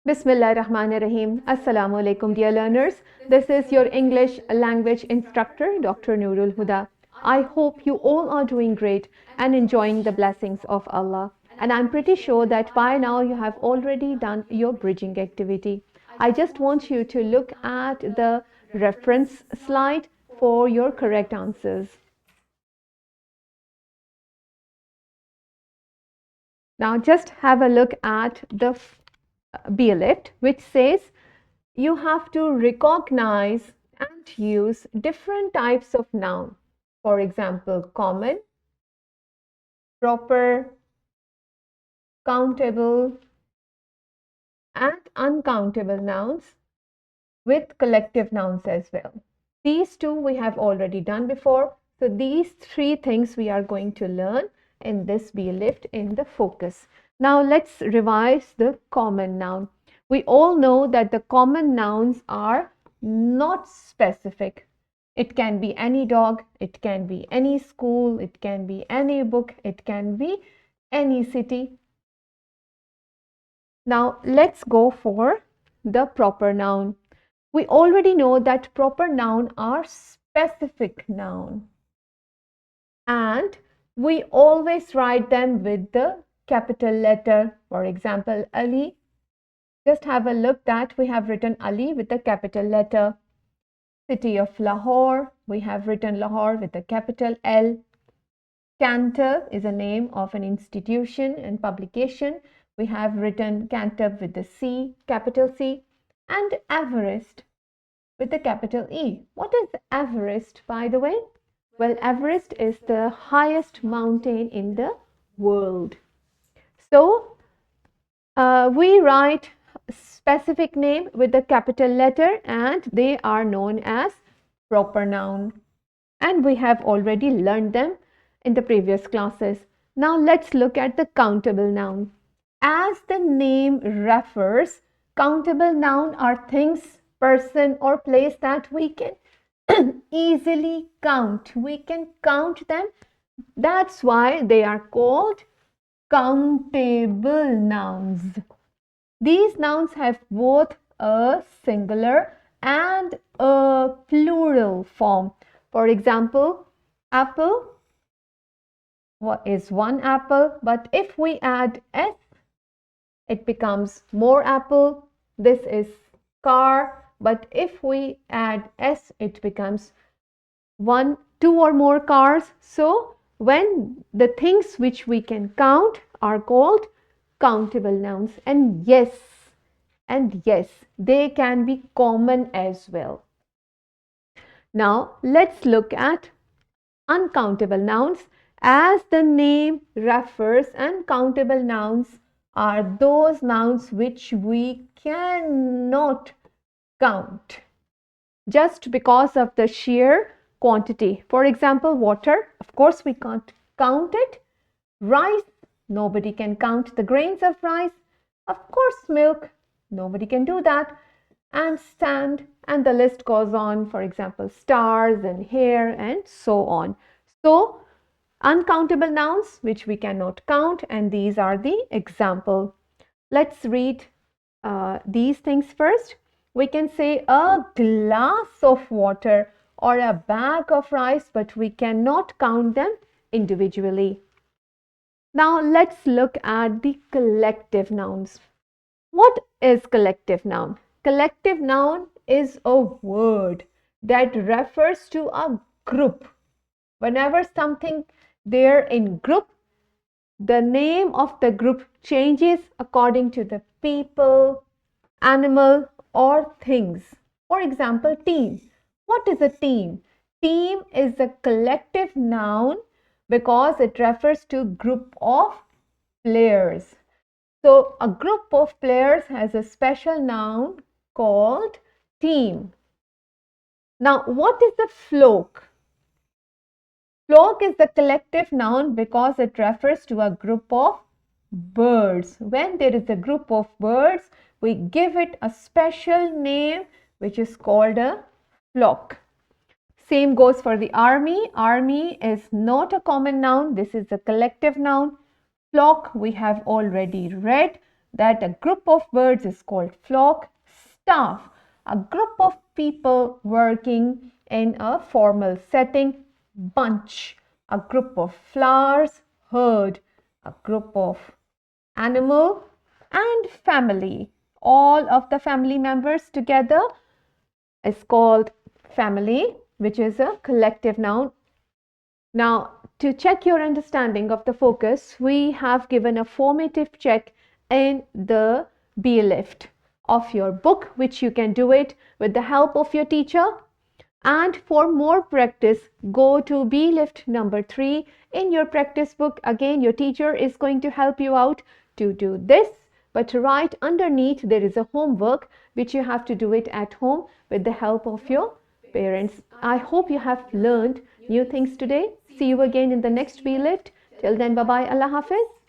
Bismillahirrahmanirrahim. Assalamu alaikum, dear learners. This is your English language instructor, Dr. Nurul Huda. I hope you all are doing great and enjoying the blessings of Allah. And I'm pretty sure that by now you have already done your bridging activity. I just want you to look at the reference slide for your correct answers. Now just have a look at the B-LIFT, which says you have to recognize and use different types of noun. For example, common, proper, countable, and uncountable nouns with collective nouns as well. These two we have already done before. So these three things we are going to learn in this B-LIFT in the focus. Now let's revise the common noun. We all know that the common nouns are not specific. It can be any dog, it can be any school, it can be any book, it can be any city. Now let's go for the proper noun. We already know that proper noun are specific noun, and we always write them with the capital letter. For example, Ali. Just have a look that we have written Ali with the capital letter. City of Lahore, we have written Lahore with a capital L. Cantor is a name of an institution and publication. We have written Cantor with the C, capital C. And Everest with the capital E. What is Everest, by the way? Well, Everest is the highest mountain in the world. So, we write specific name with the capital letter and they are known as proper noun. And we have already learned them in the previous classes. Now let's look at the countable noun. As the name refers, countable noun are things, person or place that we can easily count. We can count them. That's why they are called countable nouns. These nouns have both a singular and a plural form. For example, apple is one apple, but if we add s, it becomes more apple. This is car, but if we add s, it becomes two or more cars. So when the things which we can count are called countable nouns, and yes, they can be common as well. Now let's look at uncountable nouns. As the name refers, uncountable nouns are those nouns which we cannot count just because of the sheer quantity. For example, water, of course we can't count it. Rice, nobody can count the grains of rice. Of course, milk, nobody can do that. And sand, and the list goes on. For example, stars and hair and so on. So, uncountable nouns which we cannot count, and these are the example. Let's read these things first. We can say a glass of water or a bag of rice, but we cannot count them individually. Now let's look at the collective nouns. What is collective noun? Collective noun is a word that refers to a group. Whenever something there in group, the name of the group changes according to the people, animal or things. For example, team. What is a team? Team is a collective noun because it refers to group of players. So a group of players has a special noun called team. Now what is a flock? Flock is the collective noun because it refers to a group of birds. When there is a group of birds, we give it a special name which is called a flock. Same goes for the army. Army is not a common noun. This is a collective noun. Flock we have already read. that a group of birds is called flock. Staff, a group of people working in a formal setting. Bunch, a group of flowers. Herd, a group of animal. And family, all of the family members together is called family, which is a collective noun. Now, to check your understanding of the focus, we have given a formative check in the B-LIFT of your book, which you can do it with the help of your teacher. And for more practice, go to B-LIFT number 3 in your practice book. Again, your teacher is going to help you out to do this. But right underneath, there is a homework which you have to do it at home with the help of your parents. I hope you have learned new things today. See you again in the next B-LIFT. Till then, bye-bye. Allah Hafiz.